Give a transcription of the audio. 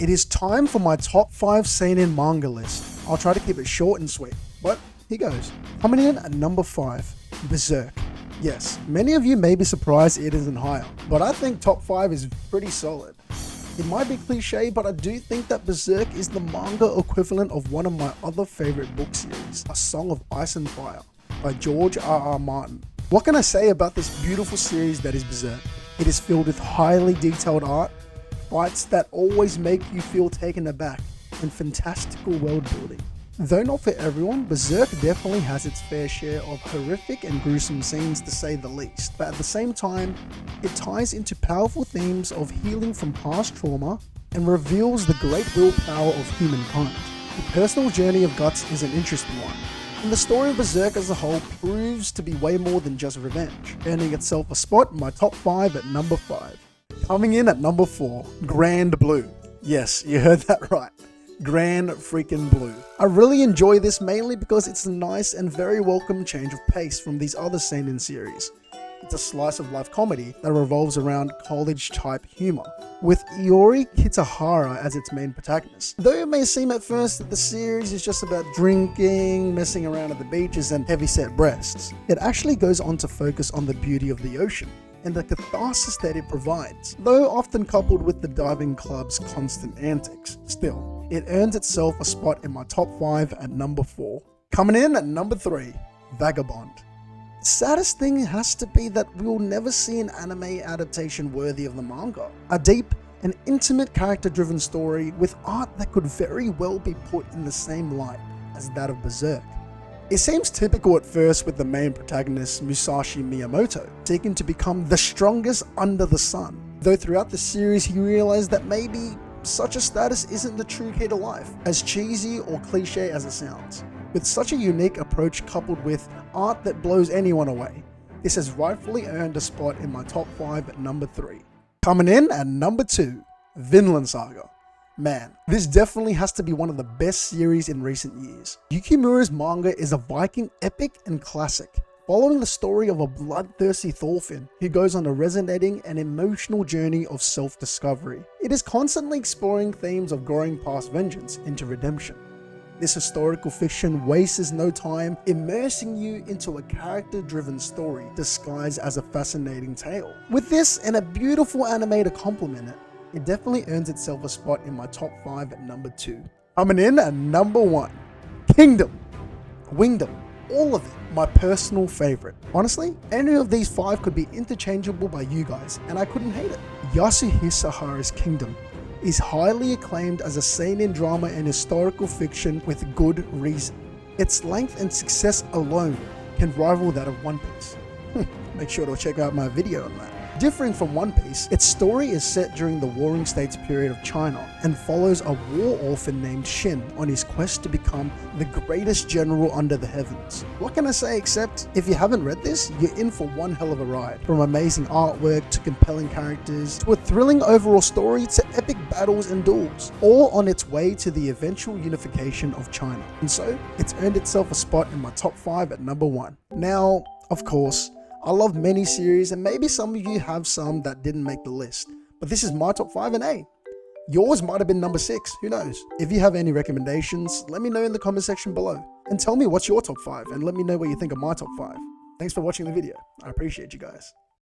It is time for my top 5 seinen manga list. I'll try to keep it short and sweet, but here goes. Coming in at number 5, Berserk. Yes, many of you may be surprised it isn't higher, but I think top 5 is pretty solid. It might be cliche, but I do think that Berserk is the manga equivalent of one of my other favorite book series, A Song of Ice and Fire by George R.R. Martin. What can I say about this beautiful series that is Berserk? It is filled with highly detailed art, fights that always make you feel taken aback, and fantastical world building. Though not for everyone, Berserk definitely has its fair share of horrific and gruesome scenes to say the least, but at the same time, it ties into powerful themes of healing from past trauma and reveals the great willpower of humankind. The personal journey of Guts is an interesting one, and the story of Berserk as a whole proves to be way more than just revenge, earning itself a spot in my top 5 at number 5. Coming in at number 4, Grand Blue. Yes, you heard that right. Grand freaking Blue. I really enjoy this mainly because it's a nice and very welcome change of pace from these other seinen series. It's a slice of life comedy that revolves around college type humor, with Iori Kitahara as its main protagonist. Though it may seem at first that the series is just about drinking, messing around at the beaches, and heavy-set breasts, it actually goes on to focus on the beauty of the ocean and the catharsis that it provides, though often coupled with the diving club's constant antics. Still, it earns itself a spot in my top 5 at number 4. Coming in at number 3, Vagabond. The saddest thing has to be that we will never see an anime adaptation worthy of the manga. A deep and intimate character-driven story with art that could very well be put in the same light as that of Berserk. It seems typical at first with the main protagonist Musashi Miyamoto seeking to become the strongest under the sun, though throughout the series he realized that maybe such a status isn't the true key to life, as cheesy or cliche as it sounds. With such a unique approach coupled with art that blows anyone away, this has rightfully earned a spot in my top 5 at number 3. Coming in at number 2, Vinland Saga. Man, this definitely has to be one of the best series in recent years. Yukimura's manga is a Viking epic and classic, following the story of a bloodthirsty Thorfinn who goes on a resonating and emotional journey of self-discovery. It is constantly exploring themes of growing past vengeance into redemption. This historical fiction wastes no time immersing you into a character-driven story disguised as a fascinating tale. With this and a beautiful anime to complement it, it definitely earns itself a spot in my top 5 at number 2. Coming in at number 1, Kingdom, Wingdom, all of it my personal favorite. Honestly, any of these 5 could be interchangeable by you guys, and I couldn't hate it. Yasuhisa Kingdom is highly acclaimed as a seinen drama and historical fiction with good reason. Its length and success alone can rival that of One Piece. Make sure to check out my video on that. Differing from One Piece, its story is set during the Warring States period of China and follows a war orphan named Shin on his quest to become the greatest general under the heavens. What can I say except, if you haven't read this, you're in for one hell of a ride. From amazing artwork to compelling characters, to a thrilling overall story to epic battles and duels, all on its way to the eventual unification of China. And so, it's earned itself a spot in my top 5 at number 1. Now, of course, I love many series and maybe some of you have some that didn't make the list, but this is my top 5 and hey, yours might have been number 6, who knows? If you have any recommendations, let me know in the comment section below and tell me what's your top 5 and let me know what you think of my top 5. Thanks for watching the video, I appreciate you guys.